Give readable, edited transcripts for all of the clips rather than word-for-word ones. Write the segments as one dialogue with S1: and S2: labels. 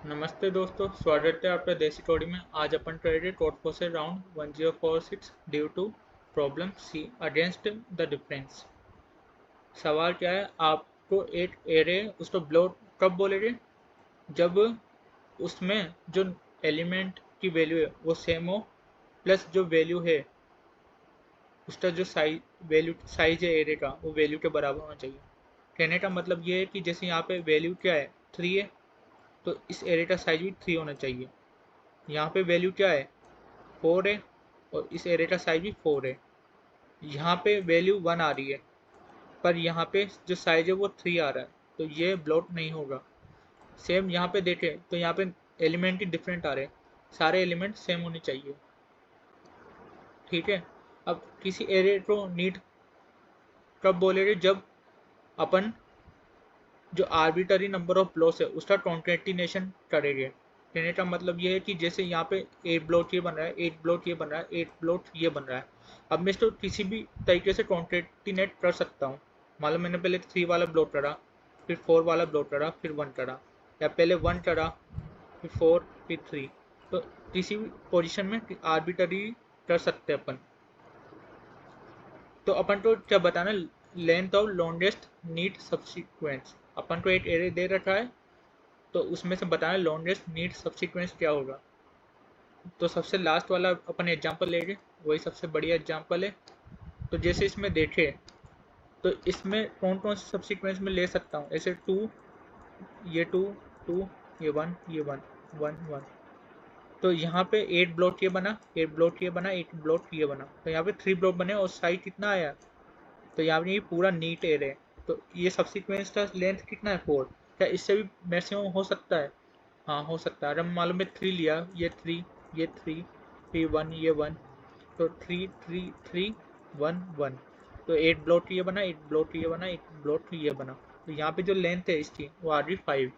S1: नमस्ते दोस्तों, स्वागत है आपका देसी कौड़ी में। आज अपन ट्रेडेड टॉटको से round 1046 due to problem C against the difference. सवाल क्या है, आपको एक एरे उसको ब्लॉक कब बोलेंगे? जब उसमें जो एलिमेंट की वैल्यू है वो सेम हो, प्लस जो वैल्यू है उसका जो साइज है एरे का वो वैल्यू के बराबर होना चाहिए। कहने का मतलब ये है कि जैसे यहाँ पे वैल्यू क्या है 3 है, तो इस एरे का साइज भी 3 होना चाहिए। यहाँ पे वैल्यू क्या है 4 है, और इस एरे का साइज भी 4 है। यहाँ पे वैल्यू 1 आ रही है, पर यहाँ पे जो साइज है वो 3 आ रहा है, तो ये ब्लॉक नहीं होगा। सेम यहाँ पे देखें तो यहाँ पे एलिमेंट ही डिफरेंट आ रहे हैं, सारे एलिमेंट सेम होने चाहिए। ठीक है। अब किसी एरे को नीड कब बोलेंगे? जब अपन जो आर्बिटरी नंबर ऑफ ब्लॉक्स है उसका कॉन्केटिनेशन करेंगे। कहने का मतलब ये है कि जैसे यहाँ पे 8 ब्लॉक ये बन रहा है, 8 ब्लॉक ये बन रहा है, 8 ब्लॉक ये बन रहा है। अब मैं इसको किसी भी तरीके से कॉन्केटिनेट कर सकता हूँ। मान लो मैंने पहले 3 वाला ब्लॉक करा, फिर 4 वाला ब्लॉक करा, फिर 1 करा, या पहले 1 करा, फिर 4, फिर 3। तो किसी भी पोजिशन में आर्बिटरी कर सकते हैं अपन। तो अपन को क्या बताना, length of longest need subsequence. अपन को एक एरे दे रखा है, तो उसमें से बताना लॉन्गेस्ट नीड सब्सिक्वेंस क्या होगा। तो सबसे लास्ट वाला अपन एग्जांपल लेंगे, वही सबसे बढ़िया एग्जांपल है। तो जैसे इसमें देखें, तो इसमें कौन कौन से सब्सिक्वेंस में ले सकता हूँ, ऐसे 2, ये 2, 2, ये 1, ये 1, 1, 1। तो यहाँ पे 8 ब्लॉक ये बना, 8 ब्लॉक ये बना, 8 ब्लॉक ये बना, तो यहाँ पे 3 ब्लॉक बने और साइज कितना आया? तो यहाँ पे ये पूरा नीट एरे है। तो ये सब्सिक्वेंस का लेंथ कितना है 4। क्या इससे भी मैक्सिमम हो सकता है? हाँ, हो सकता है। अगर मालूम है 3 लिया, ये 3, ये 3, फिर 1, ये 1, तो 3, 3, 3, 1, 1। तो 8 ब्लॉक ये बना, 8 ब्लॉक ये बना, 8 ब्लॉक ये बना। तो यहाँ पे जो लेंथ है इसकी वो आ रही 5।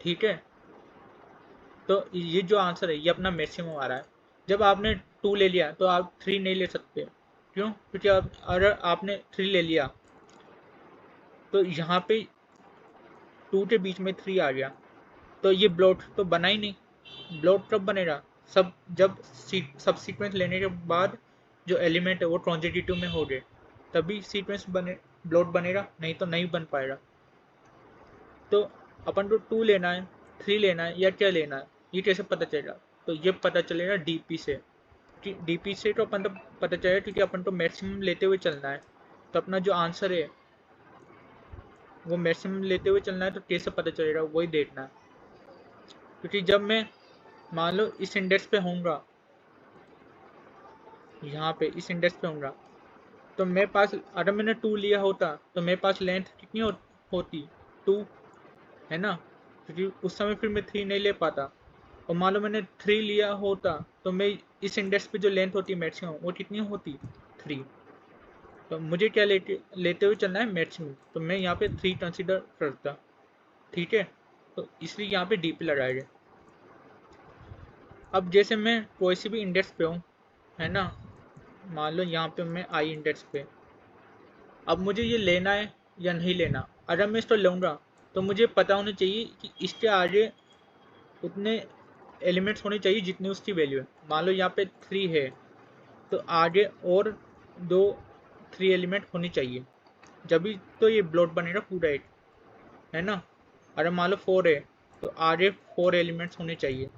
S1: ठीक है। तो ये जो आंसर है ये अपना मैक्सिमम आ रहा है। जब आपने 2 ले लिया तो आप 3 नहीं ले सकते। क्यों? क्योंकि आप अगर आपने 3 ले लिया तो यहाँ पे 2 के बीच में 3 आ गया, तो ये ब्लॉक तो बना ही नहीं। ब्लॉक कब बनेगा? सब जब सब्सीक्वेंस लेने के बाद जो एलिमेंट है वो ट्रांजिटिव में हो गए, तभी सीक्वेंस बने, ब्लॉक बनेगा, नहीं तो नहीं बन पाएगा। तो अपन को 2 लेना है, 3 लेना है या क्या लेना है, ये कैसे पता चलेगा? तो ये पता चलेगा डीपी से। कि डीपी से तो अपन तो पता चलेगा क्योंकि अपन को मैक्सिमम लेते हुए चलना है। तो अपना जो आंसर है वो मैक्सिमम लेते हुए चलना है, तो कैसे पता चलेगा वही देखना है। क्योंकि जब मैं मान लो इस इंडेक्स पे होऊंगा, यहाँ पे इस इंडेक्स पे होऊंगा, तो मेरे पास अगर मैंने 2 लिया होता तो मेरे पास लेंथ कितनी होती? 2, है ना? क्योंकि उस समय फिर मैं 3 नहीं ले पाता। और मान लो मैंने 3 लिया होता तो मैं इस इंडेक्स पे जो लेंथ होती है मैक्सिमम, वो कितनी होती? 3। तो मुझे क्या लेते हुए चलना है? मैक्सिमम। तो मैं यहाँ पे 3 कंसिडर करता। ठीक है। तो इसलिए यहाँ पे डीपी लगाएंगे। अब जैसे मैं कोई सी भी इंडेक्स पे हूँ, है ना, मान लो यहाँ पे मैं आई इंडेक्स पे, अब मुझे ये लेना है या नहीं लेना। अगर मैं इसको लूँगा तो मुझे पता होना चाहिए कि इसके आगे उतने एलिमेंट्स होने चाहिए जितनी उसकी वैल्यू है। मान लो यहाँ पे 3 है, तो आगे और 2 3 एलिमेंट होने चाहिए, जब भी तो ये ब्लॉक बनेगा पूरा एक, है ना। अगर मान लो 4 है तो आगे 4 एलिमेंट्स होने चाहिए,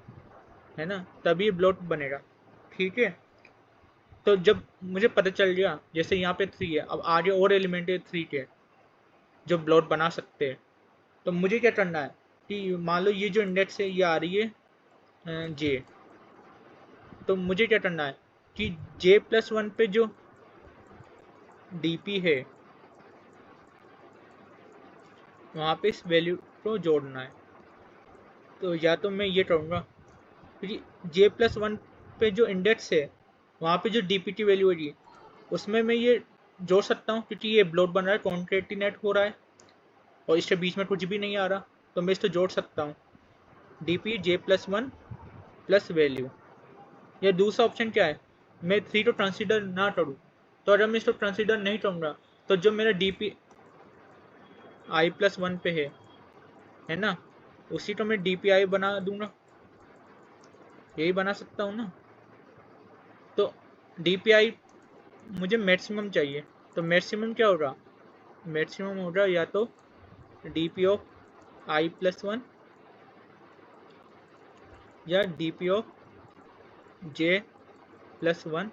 S1: है ना, तभी ब्लॉक बनेगा। ठीक है। तो जब मुझे पता चल गया, जैसे यहाँ पे 3 है, अब आगे और एलिमेंट है 3 के जो ब्लॉक बना सकते हैं, तो मुझे क्या करना है कि मान लो ये जो इंडेक्स है ये आ रही है जे, तो मुझे क्या करना है कि J+1 पे जो डीपी है वहाँ पे इस वैल्यू को जोड़ना है। तो या तो मैं ये करूँगा, क्योंकि J+1 पे जो इंडेक्स है वहाँ पे जो डीपी की वैल्यू है उसमें मैं ये जोड़ सकता हूँ, क्योंकि ये ब्लॉक बन रहा है, कॉन्केटिनेट हो रहा है और इसके बीच में कुछ भी नहीं आ रहा, तो मैं इसको जोड़ सकता हूँ। DP J+1 plus value. या दूसरा ऑप्शन क्या है, मैं 3 को कंसिडर ना करूँ। तो अगर मैं इसको कंसिडर नहीं करूँगा तो जो मेरा डीपी I+1 पे है ना, उसी तो मैं DPI बना दूंगा, यही बना सकता हूँ ना। तो DPI मुझे मैक्सिमम चाहिए, तो मैक्सिमम क्या होगा, मैक्सिमम होगा या तो DP ऑफ I+1 या DP of J+1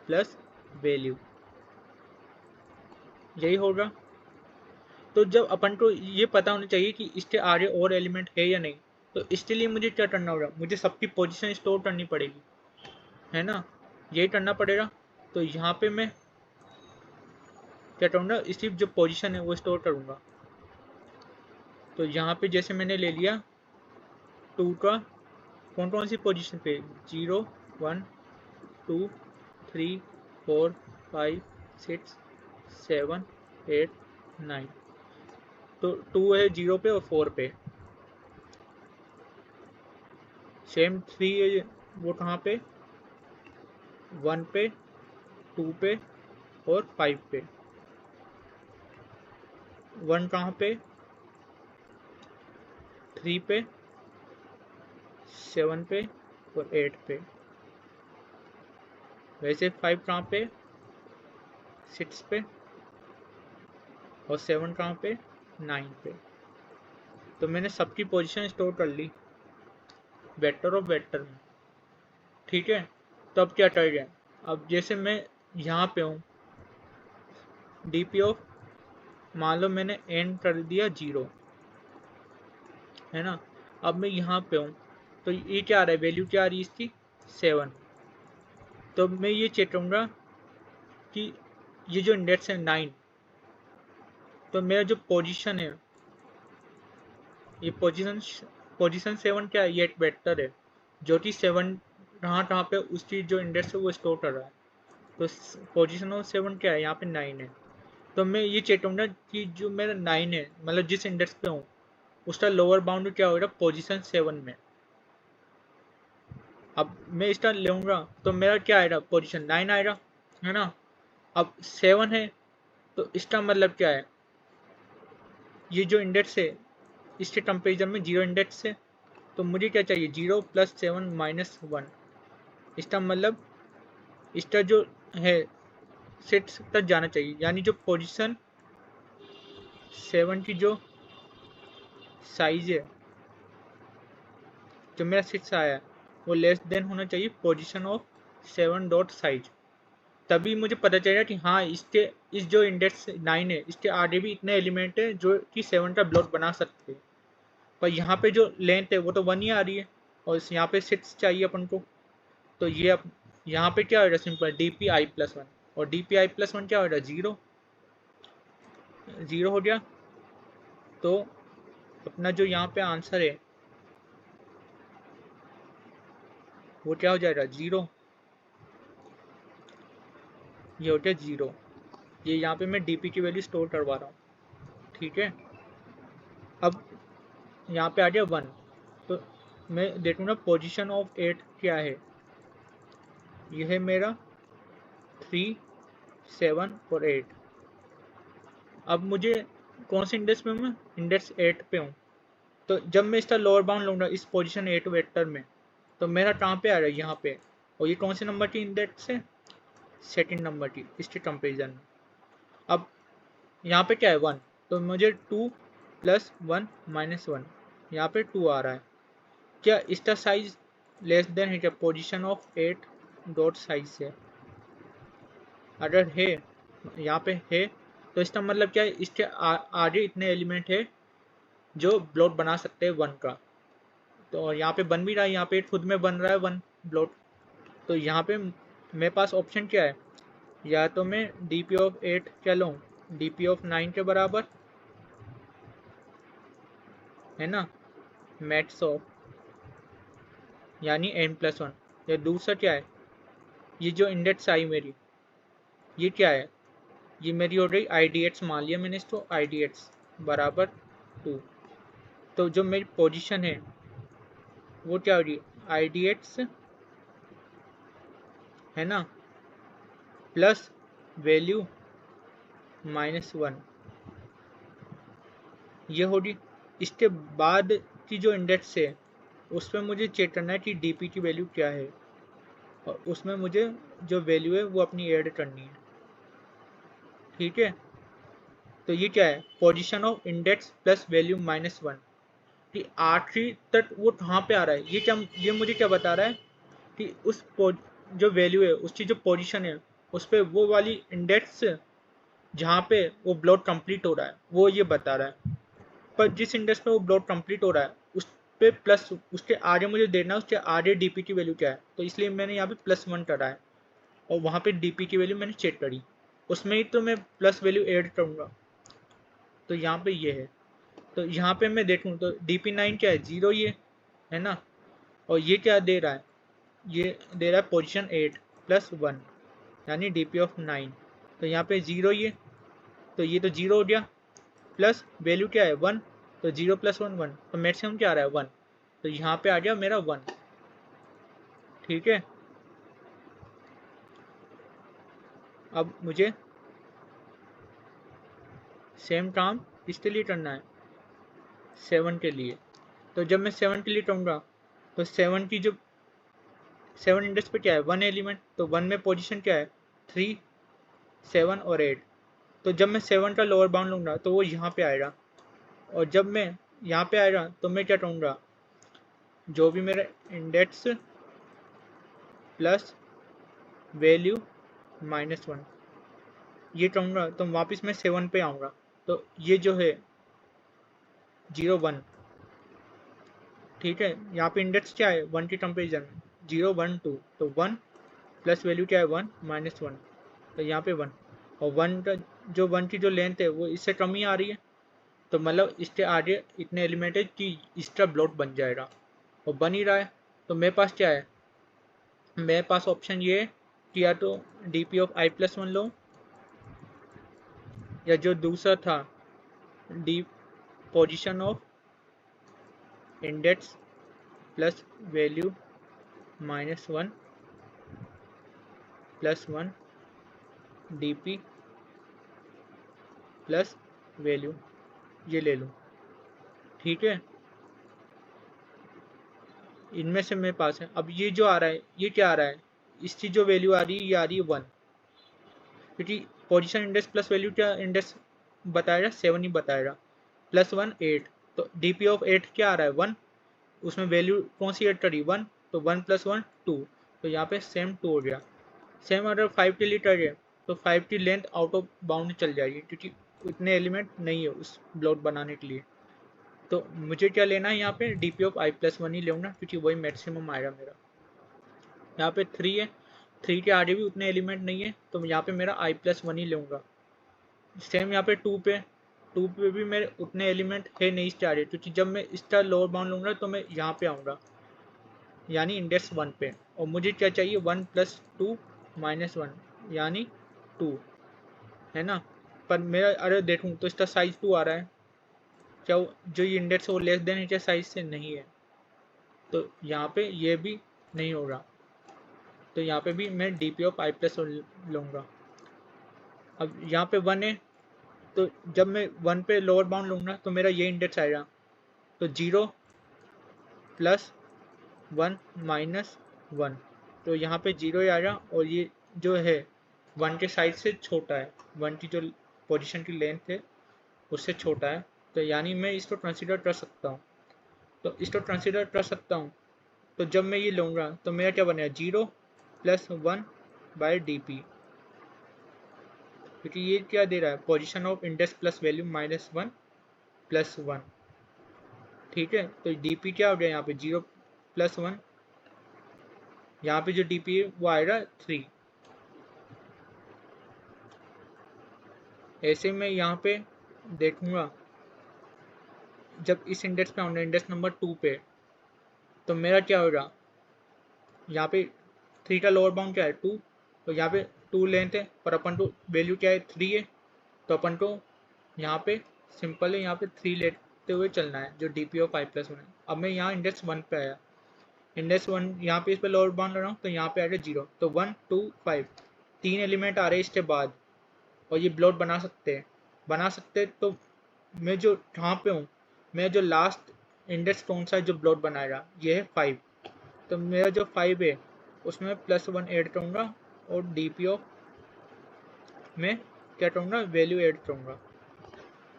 S1: plus value, यही होगा। तो जब अपन को ये पता होना चाहिए कि इसके आगे और एलिमेंट है या नहीं, तो इसके लिए मुझे क्या करना होगा, मुझे सबकी पोजीशन स्टोर करनी पड़ेगी, है ना, यही करना पड़ेगा। तो यहाँ पे मैं क्या करूँगा, सिर्फ जो पोजीशन है वो स्टोर करूँगा। तो यहाँ पे जैसे मैंने ले लिया 2 का कौन कौन सी पोजीशन पे, 0 1 2 3 4 5 6 7 8 9, तो 2 है 0 पे और 4 पे, सेम 3 है वो कहाँ पे, 1 पे 2 पे और 5 पे, 1 कहाँ पे, 3 पे 7 पे और 8 पे, वैसे 5 कहाँ पे, 6 पे और 7 कहाँ पे, 9 पे। तो मैंने सबकी पोजीशन स्टोर कर ली वेक्टर ऑफ वेक्टर में, ठीक है। तो अब क्या कर जाए, अब जैसे मैं यहाँ पे हूँ, DP ऑफ मान लो मैंने एन कर दिया 0, है ना। अब मैं यहाँ पे हूँ, तो ये क्या आ रहा है, वैल्यू क्या आ रही है इसकी, 7। तो मैं ये चेक करूँगा कि ये जो इंडेक्स है 9, तो मेरा जो पोजीशन है, ये पोजीशन 7 क्या है, ये एक वेक्टर है जो कि 7 कहाँ कहाँ पे उसकी जो इंडेक्स है वो स्टोर कर रहा है। तो पोजीशन ऑफ 7 क्या है, यहाँ पे 9 है। तो मैं ये चेक करूँगा कि जो मेरा 9 है, मतलब जिस इंडेक्स पे हूँ उसका लोअर बाउंड क्या होगा पोजीशन 7 में। अब मैं इसका लूँगा तो मेरा क्या आएगा, पोजीशन 9 आएगा, है ना। अब 7 है तो इसका मतलब क्या है, ये जो इंडेक्स है इसके कंपेरिजन में 0 इंडेक्स है, तो मुझे क्या चाहिए, 0 + 7 - 1। इसका मतलब इसका जो है सेट तक जाना चाहिए, यानी जो पोजीशन 7 की जो साइज है, जो मेरा 6 आया है, वो लेस देन होना चाहिए पोजीशन ऑफ 7 डॉट साइज। तभी मुझे पता चलेगा कि हाँ इसके इस जो इंडेक्स 9 है इसके आगे भी इतने एलिमेंट है जो कि 7 का ब्लॉक बना सकते हैं। पर यहाँ पे जो लेंथ है वो तो 1 ही आ रही है, और यहाँ पे 6 चाहिए अपन को। तो ये अब यहाँ पे क्या होगा, सिंपल DPI+1, और DPI+1 क्या होगा, 0 0 हो गया। तो अपना जो यहाँ पे आंसर है वो क्या हो जाएगा, 0। ये हो गया 0। ये यहाँ पे मैं DP की वैल्यू स्टोर करवा रहा हूँ, ठीक है। अब यहाँ पे आ गया 1, तो मैं देखूँगा पोजीशन ऑफ 8 क्या है, यह है मेरा 3 7 और 8। अब मुझे कौन से इंडेक्स पे हूँ मैं, इंडेक्स 8 पे हूँ। तो जब मैं इसका लोअर बाउंड लूँगा इस पोजीशन 8 वेक्टर में, तो मेरा कहाँ पे आ रहा है, यहाँ पे। और ये कौन से नंबर की इंडेक्स है, सेकंड नंबर की इसके कंपेरिजन में। अब यहाँ पे क्या है, 1, तो मुझे 2 + 1 - 1, यहाँ पे 2 आ रहा है। क्या इसका साइज लेस देन है क्या पोजीशन ऑफ 8 डॉट साइज से, अगर है यहाँ पे है तो इसका मतलब क्या है, इसके आगे इतने एलिमेंट है जो ब्लॉक बना सकते हैं 1 का। तो यहाँ पे बन भी रहा है, यहाँ पे खुद में बन रहा है 1 ब्लॉक। तो यहाँ पे मेरे पास ऑप्शन क्या है, या तो मैं DP ऑफ 8 क्या लूँ, DP ऑफ 9 के बराबर, है ना, मैथ्स ऑफ यानी n+1। या दूसरा क्या है, ये जो इंडेक्स आई मेरी ये क्या है, ये मेरी हो रही IDX, मान लिया मैंने इसको IDX बराबर 2। तो जो मेरी पोजीशन है वो क्या हो रही है, IDX, है ना, प्लस वैल्यू -1, ये होगी। इसके बाद की जो इंडेक्स है उस पर मुझे चेक करना है कि डीपी की वैल्यू क्या है, और उसमें मुझे जो वैल्यू है वो अपनी ऐड करनी है। ठीक है, तो ये क्या है, position of index plus value -1 कि आखिरी तक वो कहाँ पे आ रहा है। ये मुझे क्या बता रहा है कि जो वैल्यू है उसकी जो पोजीशन है उस पर वो वाली इंडेक्स जहाँ पे वो ब्लॉक कंप्लीट हो रहा है वो ये बता रहा है। पर जिस इंडेक्स पे वो ब्लॉक कंप्लीट हो रहा है उस पे प्लस उसके आगे मुझे देना है उसके आगे डीपी की वैल्यू क्या है, तो इसलिए मैंने यहाँ पे +1 करा है और वहाँ पे डीपी की वैल्यू मैंने चेक करी, उसमें ही तो मैं प्लस वैल्यू ऐड करूँगा। तो यहाँ पे ये है, तो यहाँ पे मैं देखूँ तो DP9 क्या है, 0 ये है ना, और ये क्या दे रहा है, ये दे रहा है पोजीशन 8 +1 यानी DP ऑफ 9। तो यहाँ पे 0 ये, तो ये तो 0 हो गया, प्लस वैल्यू क्या है 1, तो 0 + 1 1, तो मैक्सिमम क्या आ रहा है 1, तो यहाँ पे आ गया मेरा 1। ठीक है, अब मुझे सेम काम इसके लिए करना है 7 के लिए। तो जब मैं 7 के लिए कहूँगा तो 7 की जो 7 इंडेक्स पे क्या है 1 एलिमेंट, तो 1 में पोजीशन क्या है 3 7 और 8। तो जब मैं 7 का लोअर बाउंड लूँगा तो वो यहाँ पे आएगा, और जब मैं यहाँ पे आएगा तो मैं क्या कहूँगा, जो भी मेरा इंडेक्स प्लस वैल्यू -1 ये कहूँगा तो वापस मैं 7 पे आऊँगा। तो ये जो है 0 1, ठीक है, यहाँ पे इंडेक्स क्या है 1 के कंपेरिजन में 0 1 2, तो 1 प्लस वैल्यू क्या है 1 -1, तो यहाँ पे 1, और 1 का जो 1 की जो लेंथ है वो इससे कम ही आ रही है, तो मतलब इसके आगे इतने एलिमेंट है कि इसका ब्लॉक बन जाएगा, और बन ही रहा है। तो मेरे पास क्या है, मेरे पास ऑप्शन ये है कि या तो DP ऑफ i+1 लो, या जो दूसरा था D position of index plus value -1 +1 DP plus value, ये ले लूँ। ठीक है, इनमें से मेरे पास है। अब ये जो आ रहा है ये क्या आ रहा है, इसकी जो वैल्यू आ रही है ये आ रही है 1, क्योंकि पोजीशन इंडेक्स प्लस वैल्यू क्या इंडेक्स बताएगा 7 ही बताएगा, +1 8, तो DP ऑफ 8 क्या आ रहा है 1, उसमें वैल्यू कौन सी ऐड करी 1, तो 1 + 1 2, तो यहाँ पे सेम 2 हो गया। सेम अगर 5 के लिए करें तो 5 की लेंथ आउट ऑफ बाउंड चल जाएगी, क्योंकि इतने एलिमेंट नहीं है उस ब्लॉक बनाने के लिए। तो मुझे क्या लेना है यहाँ पे DP ऑफ i+1 ही लूँगा, क्योंकि वही मैक्सिमम आएगा मेरा। यहाँ पे 3 है, 3 के आगे भी उतने एलिमेंट नहीं है, तो यहाँ पे मेरा i+1 ही लूँगा। सेम यहाँ पे 2 पे भी मेरे उतने एलिमेंट है नहीं इसके आगे, क्योंकि जब मैं इसका लोअर बाउंड लूँगा तो मैं यहाँ पे आऊँगा, यानी इंडेक्स 1 पे, और मुझे क्या चाहिए 1 + 2 -1 यानी 2, है ना। पर मेरा अरे देखूँ तो इसका साइज 2 आ रहा है, क्या जो ये इंडेक्स है वो लेस देन इनके साइज से नहीं है, तो यहाँ पे ये भी नहीं होगा, तो यहाँ पे भी मैं DP ऑफ i+1 लूँगा। अब यहाँ पे 1 है, तो जब मैं 1 पे लोअर बाउंड लूँगा तो मेरा ये इंडेक्स आएगा, तो 0 + 1 -1, तो यहाँ पे 0 ही आएगा, और ये जो है 1 के साइज से छोटा है, 1 की जो पोजीशन की लेंथ है उससे छोटा है, तो यानी मैं इसको कंसीडर कर सकता हूँ। तो इसको कंसीडर कर सकता हूँ, तो जब मैं ये लूँगा तो मेरा क्या बनेगा 0 + 1/DP, क्योंकि ये क्या दे रहा है position of index plus value -1 +1। ठीक है, तो DP क्या हो गया यहाँ पे 0 + 1, यहाँ पे जो DP है वो आएगा 3। ऐसे में यहाँ पे देखूंगा जब इस इंडेक्स पे आऊँगा इंडेक्स नंबर 2 पे, तो मेरा क्या होगा, यहाँ पे 3 का लोअर बाउंड क्या है 2, तो यहाँ पे 2 लेंथ है, पर अपन को वैल्यू क्या है 3 है, तो अपन को यहाँ पे सिंपल है, यहाँ पे 3 लेते हुए चलना है जो DP ऑफ i+1 है। अब मैं यहाँ इंडेक्स 1 पे आया, इंडेक्स 1 यहाँ पे इस पे लोअर बाउंड लगा हूँ, तो यहाँ पे आएगा 0, तो 1 2 5 3 एलिमेंट आ रहे हैं इसके बाद, और ये ब्लॉक बना सकते हैं तो मैं जो यहाँ पे हूँ मेरा जो लास्ट इंडेक्स कौन सा है जो ब्लॉट बनाएगा, ये है 5। तो मेरा जो 5 है उसमें +1 ऐड करूँगा और DPO में क्या करूँगा, वैल्यू ऐड करूँगा।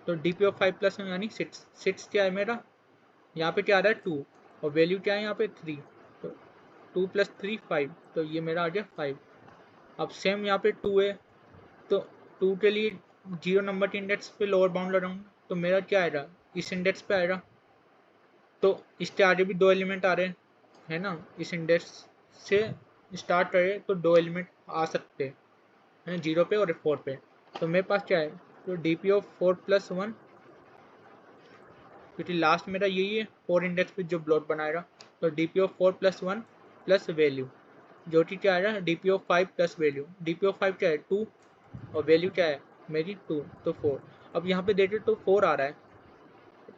S1: तो DPO 5 + 1 यानी 6। 6 क्या है मेरा, यहाँ पे क्या आ रहा है 2, और वैल्यू क्या है यहाँ पे 3। तो 2 + 3 5, तो ये मेरा आ गया 5। अब सेम यहाँ पे 2 है, तो 2 के लिए 0 नंबर के इंडेक्स पे लोअर बाउंड लगाऊंगा, तो मेरा क्या आएगा, इस इंडेक्स पे आएगा। तो इसके आगे भी 2 एलिमेंट आ रहे हैं, है ना, इस इंडेक्स से स्टार्ट करे तो 2 एलिमेंट आ सकते हैं, 0 पे और 4 पे। तो मेरे पास क्या है, तो DPO 4 + 1, क्योंकि लास्ट मेरा यही है 4 इंडेक्स पे जो ब्लॉट बनाएगा। तो DPO 4 + 1 + वैल्यू, जो कि क्या आएगा DPO 5 + वैल्यू। DPO 5 क्या है 2, और वैल्यू क्या है मेरी 2, तो 4। अब यहाँ पे देखें तो 4 आ रहा है,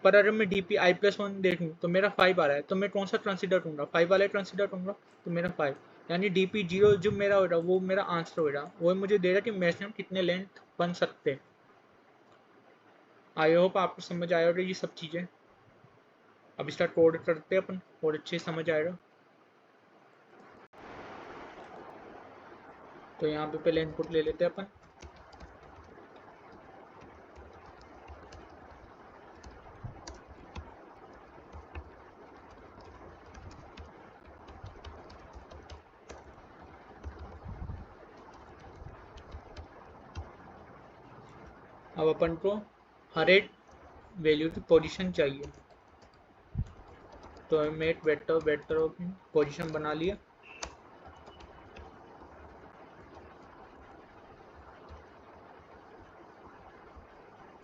S1: पर अगर मैं DPI + 1 देखूँ तो मेरा 5 आ रहा है, तो मैं कौन सा कंसिडर करूँगा, 5 वाला कंसिडर करूँगा। तो मेरा 5 यानी DP0 जो मेरा होगा वो मेरा आंसर होगा, वो मुझे दे रहा कि मैक्सिमम कितने लेंथ बन सकते हैं। आई होप आपको समझ आया होगा ये सब चीज़ें। अब इसका कोड करते हैं अपन और अच्छे से समझ आएगा। तो यहाँ पे पहले इनपुट ले लेते हैं अपन। अब अपन को हर एक वैल्यू की पोजीशन चाहिए, तो मैं एक वेक्टर पोजीशन बना लिया।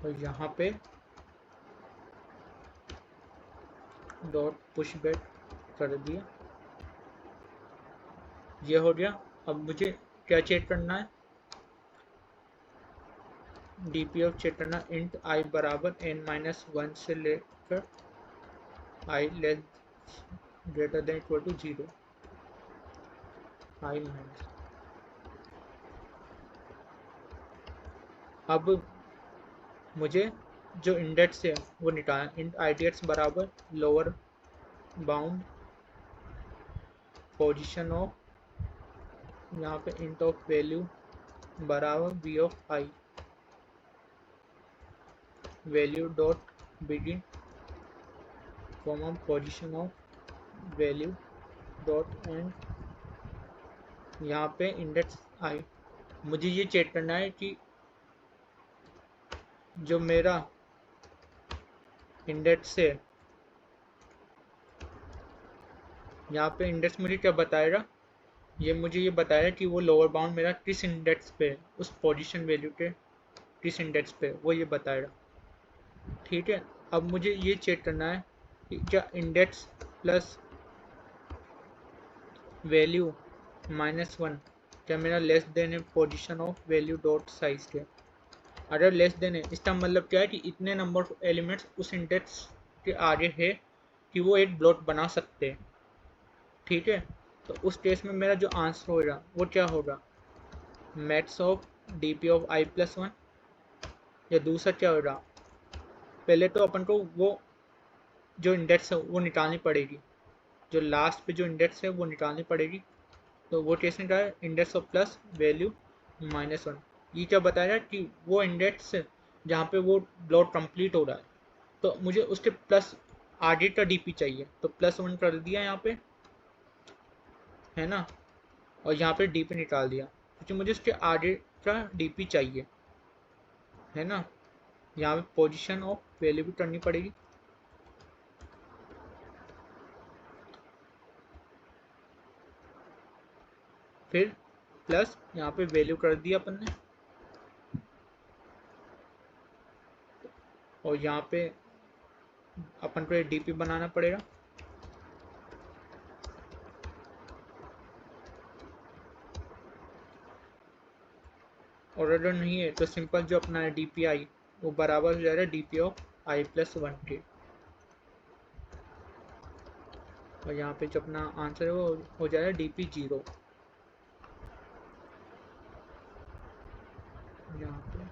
S1: और यहाँ पे डॉट पुश बैक कर दिया, ये हो गया। अब मुझे क्या चेक करना है, DPO चेक करना, इंट I बराबर n-1 से लेकर I less greater than equal to 0, I minus. अब मुझे जो इंडेक्स है वो निकालना, इंट IDX बराबर लोअर बाउंड पोजीशन ऑफ, यहाँ पे इंट ऑफ वैल्यू बराबर V of I, value dot begin comma position of value dot end, यहाँ पे इंडेक्स I। मुझे ये चेक करना है कि जो मेरा इंडेक्स है, यहाँ पे इंडेक्स मुझे क्या बताएगा, ये मुझे ये बताएगा कि वो लोअर बाउंड मेरा किस इंडेक्स पे है, उस पोजीशन वैल्यू के किस इंडेक्स पे, वो ये बताएगा। ठीक है, अब मुझे ये चेक करना है कि क्या इंडेक्स प्लस वैल्यू -1 क्या मेरा लेस देन है position of value dot size के। अगर लेस देन है इसका मतलब क्या है कि इतने नंबर ऑफ एलिमेंट्स उस इंडेक्स के आगे है कि वो एक ब्लॉक बना सकते हैं। ठीक है, तो उस केस में मेरा जो आंसर होगा वो क्या होगा, max of DP of I + 1, या दूसरा क्या होगा, पहले तो अपन को वो जो इंडेक्स है वो निकालनी पड़ेगी, जो लास्ट पे जो इंडेक्स है वो निकालनी पड़ेगी। तो वो कैसे निकाले, इंडेक्स ऑफ प्लस वैल्यू -1। ये क्या बताया कि वो इंडेक्स जहाँ पे वो ब्लॉक कंप्लीट हो रहा है, तो मुझे उसके प्लस आगे का DP चाहिए, तो +1 कर दिया यहाँ पे, है ना, और यहाँ पे DP निकाल दिया क्योंकि मुझे उसके आगे का DP चाहिए, है ना। यहाँ पे पोजीशन ऑफ वैल्यू भी करनी पड़ेगी। फिर प्लस यहाँ पे वैल्यू कर दिया अपन ने, और यहाँ पे अपन को DP बनाना पड़ेगा। और अगर नहीं है तो सिंपल जो अपना है DPI वो बराबर हो जाएगा DP ऑफ I + 1 के, और यहाँ पे जो अपना आंसर है वो हो जाएगा DP 0। यहाँ पे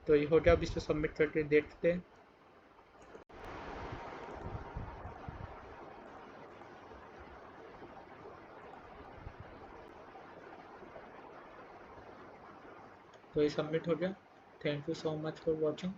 S1: तो ये हो गया, अब इसे सबमिट करके देखते हैं। तो ये सबमिट हो गया। Thank you so much for watching.